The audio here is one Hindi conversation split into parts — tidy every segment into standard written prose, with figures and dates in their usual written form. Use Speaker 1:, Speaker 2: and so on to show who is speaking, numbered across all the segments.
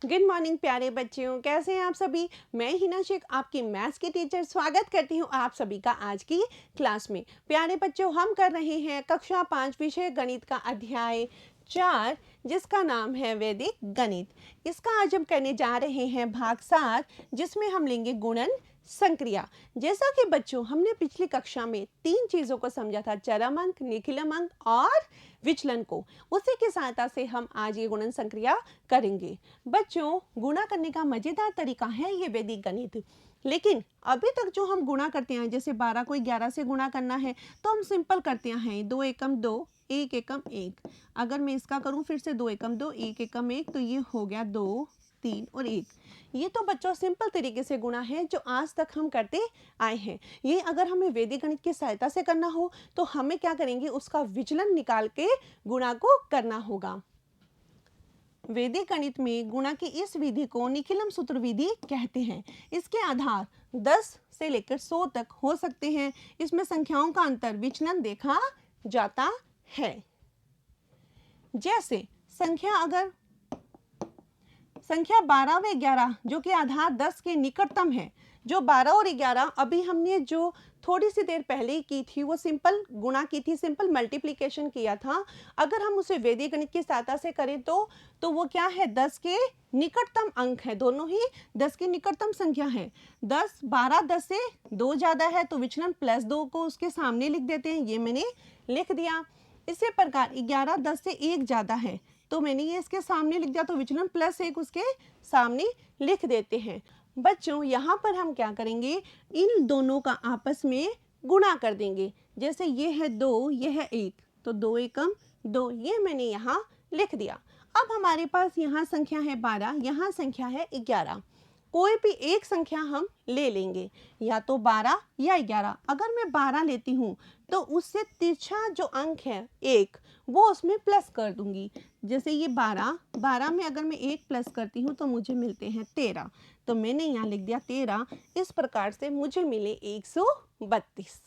Speaker 1: गुड मॉर्निंग प्यारे बच्चों, कैसे हैं आप सभी। मैं हिना शेख आपकी मैथ्स की टीचर स्वागत करती हूं आप सभी का आज की क्लास में। प्यारे बच्चों, हम कर रहे हैं कक्षा 5 विषय गणित का अध्याय 4 जिसका नाम है वैदिक गणित। इसका आज हम करने जा रहे हैं भाग 7 जिसमें हम लेंगे गुणन संक्रिया। जैसा कि बच्चों हमने पिछली कक्षा में 3 चीज़ों को समझा था, चरम अंक, निखिलम अंक और विचलन को। उसी की सहायता से हम आज ये गुणन संक्रिया करेंगे। बच्चों, गुणा करने का मजेदार तरीका है ये वैदिक गणित। लेकिन अभी तक जो हम गुणा करते हैं, जैसे 12 को 11 से गुणा करना है तो हम सिंपल करते हैं 2 एकम 2, 1 एकम 1। अगर मैं इसका करूं फिर से 2 एकम 2, 1 एकम 1, तो ये हो गया 2, 3 और 1। ये तो बच्चों सिंपल तरीके से गुणा है जो आज तक हम करते आए हैं। ये अगर हमें वैदिक गणित की सहायता से करना हो तो हमें क्या करेंगे, उसका विचलन निकाल के गुणा को करना होगा। वैदिक गणित में गुणा की इस विधि को निखिलम सूत्र विधि कहते हैं। इसके आधार 10 से लेकर 100 तक हो सकते हैं। इसमें संख्याओं का अंतर विचलन देखा जाता है। जैसे संख्या 12 व 11 जो कि आधार 10 के निकटतम है। जो 12 और 11 अभी हमने जो थोड़ी सी देर पहले ही की थी वो सिंपल गुणा की थी, सिंपल मल्टीप्लिकेशन किया था। अगर हम उसे वैदिक गणित की सहायता से करें तो वो क्या है, 10 के निकटतम अंक है। दोनों ही 10 की निकटतम संख्या है। 12 10 से 2 ज़्यादा है तो विचलन +2 को उसके सामने लिख देते हैं, ये मैंने लिख दिया। इसी प्रकार 11 10 से 1 ज़्यादा है तो मैंने ये इसके सामने लिख दिया, तो विचलन +1 उसके सामने लिख देते हैं। बच्चों, यहाँ पर हम क्या करेंगे, इन दोनों का आपस में गुणा कर देंगे। जैसे ये है 2, ये है 1, तो 2 एकम 2, ये मैंने यहाँ लिख दिया। अब हमारे पास यहाँ संख्या है 12, यहाँ संख्या है 11। कोई भी एक संख्या हम ले लेंगे, या तो 12 या 11। अगर मैं 12 लेती हूँ तो उससे तिरछा जो अंक है 1 वो उसमें प्लस कर दूंगी। जैसे ये 12 में अगर मैं 1 प्लस करती हूँ तो मुझे मिलते हैं 13, तो मैंने यहाँ लिख दिया 13। इस प्रकार से मुझे मिले 132।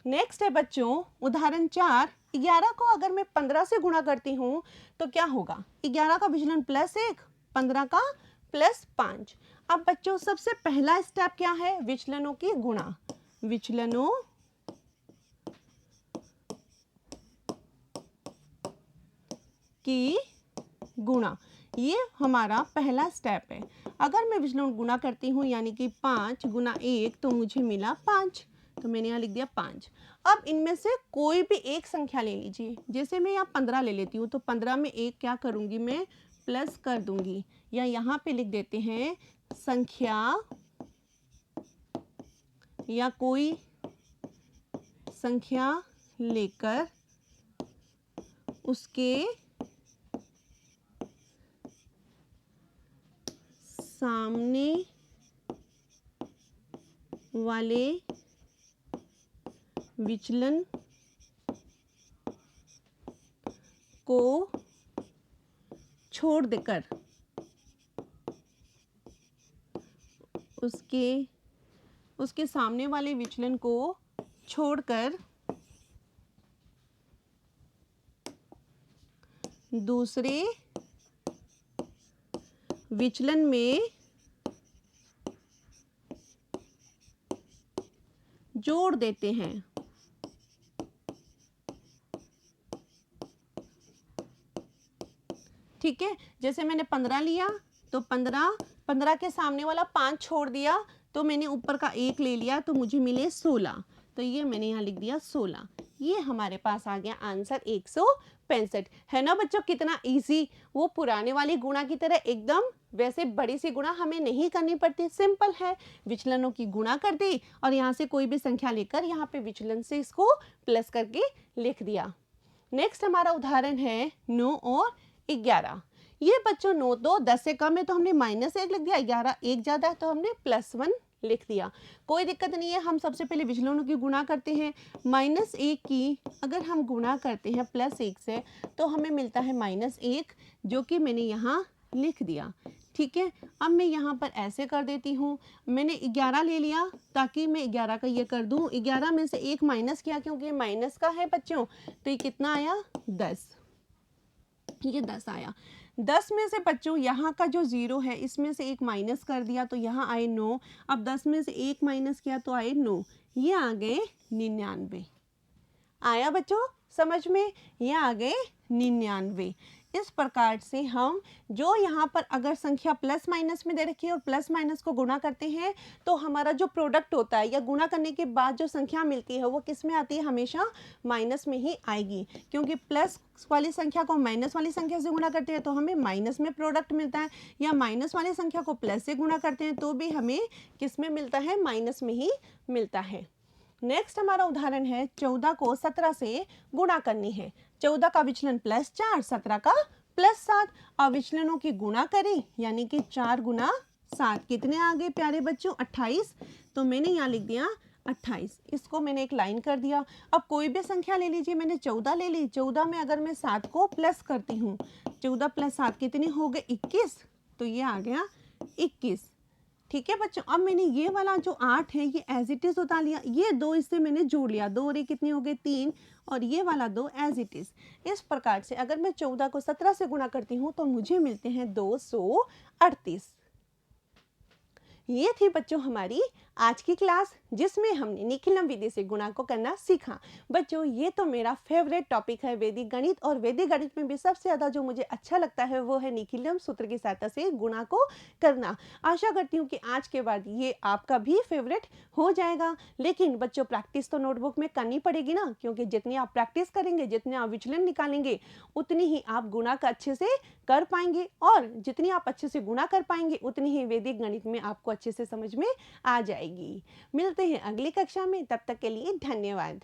Speaker 1: नेक्स्ट है बच्चों उदाहरण 4। 11 को अगर मैं 15 से गुणा करती हूँ तो क्या होगा, 11 का विचलन +1, 15 का +5। अब बच्चों सबसे पहला स्टेप क्या है, विचलनों की गुणा। विचलनों की गुणा, ये हमारा पहला स्टेप है। अगर मैं विचलन गुणा करती हूँ यानी कि 5 गुना 1 तो मुझे मिला 5, तो मैंने यहाँ लिख दिया 5। अब इनमें से कोई भी एक संख्या ले लीजिए। जैसे मैं यहाँ 15 ले लेती हूँ तो 15 में 1 क्या करूँगी, मैं प्लस कर दूंगी, या यहाँ पे लिख देते हैं संख्या या कोई संख्या लेकर उसके सामने वाले विचलन को छोड़ देकर उसके सामने वाले विचलन को छोड़कर दूसरे विचलन में जोड़ देते हैं। ठीक है, जैसे मैंने 15 लिया तो 15 के सामने वाला 5 छोड़ दिया तो मैंने ऊपर का 1 ले लिया तो मुझे मिले 16, तो ये मैंने यहाँ लिख दिया 16। ये हमारे पास आ गया आंसर 165 है ना बच्चों। कितना इजी, वो पुराने वाली गुणा की तरह एकदम वैसे बड़ी सी गुणा हमें नहीं करनी पड़ती, सिंपल है। विचलनों की गुणा कर दी और यहाँ से कोई भी संख्या लेकर यहाँ पे विचलन से इसको प्लस करके लिख दिया। नेक्स्ट हमारा उदाहरण है 9 और 11। ये बच्चों 9 तो 10 से कम है तो हमने -1 लिख दिया, 11 1 ज़्यादा है तो हमने +1 लिख दिया। कोई दिक्कत नहीं है, हम सबसे पहले विचलनों की गुणा करते हैं। -1 की अगर हम गुणा करते हैं +1 से तो हमें मिलता है -1, जो कि मैंने यहाँ लिख दिया। ठीक है, अब मैं यहाँ पर ऐसे कर देती हूँ, मैंने 11 ले लिया ताकि मैं 11 का ये कर दूँ। 11 में से 1 माइनस किया क्योंकि माइनस का है बच्चों, तो ये कितना आया 10। ये 10 आया। 10 में से बच्चों यहाँ का जो 0 है इसमें से एक माइनस कर दिया तो यहाँ आए 9। अब 10 में से एक माइनस किया तो आए 9, ये आ गए 99। आया बच्चों समझ में? ये आ गए 99। इस प्रकार से हम जो यहाँ पर अगर संख्या प्लस माइनस में दे रखी है और प्लस माइनस को गुणा करते हैं तो हमारा जो प्रोडक्ट होता है या गुणा करने के बाद जो संख्या मिलती है वो किस में आती है? हमेशा माइनस में ही आएगी, क्योंकि प्लस वाली संख्या को माइनस वाली संख्या से गुणा करते हैं तो हमें माइनस में प्रोडक्ट मिलता है, या माइनस वाली संख्या को प्लस से गुणा करते हैं तो भी हमें किस में मिलता है? माइनस में ही मिलता है। नेक्स्ट हमारा उदाहरण है 14 को 17 से गुणा करनी है। 14 का विचलन +4, 17 का +7। अब विचलनों की गुणा करें यानी कि 4 गुना 7 कितने आ गए प्यारे बच्चों? 28। तो मैंने यहाँ लिख दिया 28, इसको मैंने एक लाइन कर दिया। अब कोई भी संख्या ले लीजिए, मैंने 14 ले ली। 14 में अगर मैं 7 को प्लस करती हूँ, 14 + 7 कितने हो गए? 21। तो ये आ गया 21। ठीक है बच्चों, अब मैंने ये वाला जो 8 है ये एज इट इज उतार लिया, ये 2 इससे मैंने जोड़ लिया, 2 और 1 कितनी हो गई? 3, और ये वाला 2 एज इट इज। इस प्रकार से अगर मैं 14 को 17 से गुणा करती हूँ तो मुझे मिलते हैं 238। ये थी बच्चों हमारी आज की क्लास, जिसमें हमने निखिलम विधि से गुणा को करना सीखा। बच्चों ये तो मेरा फेवरेट टॉपिक है वैदिक गणित, और वैदिक गणित में भी सबसे ज़्यादा जो मुझे अच्छा लगता है वो है निखिलम सूत्र की सहायता से गुणा को करना। आशा करती हूँ कि आज के बाद ये आपका भी फेवरेट हो जाएगा। लेकिन बच्चों प्रैक्टिस तो नोटबुक में करनी पड़ेगी ना, क्योंकि जितनी आप प्रैक्टिस करेंगे, जितने आप विचलन निकालेंगे, उतनी ही आप गुणा का अच्छे से कर पाएंगे, और जितनी आप अच्छे से गुणा कर पाएंगे उतनी ही वैदिक गणित में आपको अच्छे से समझ में आ जाएगी। मिलते हैं अगली कक्षा में, तब तक के लिए धन्यवाद।